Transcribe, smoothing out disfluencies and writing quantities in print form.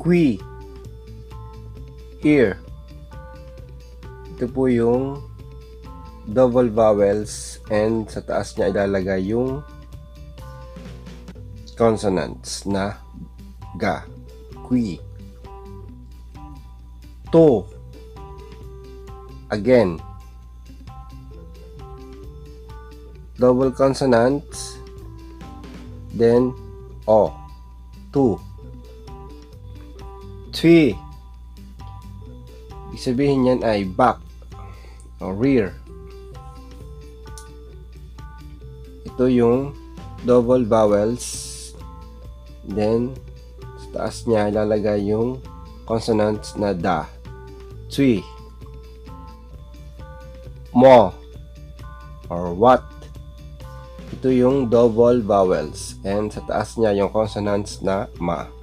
Qui. Ear. Ito po yung double vowels and sa taas niya ilalagay yung consonants na ga. Qui. To. Again, double consonants, then o. To. Three. Ibig sabihin yan ay back o rear. Ito yung double vowels, then sa taas niya ilalagay yung consonants na da. Three. Mo or what. Ito yung double vowels and sa taas niya yung consonants na ma.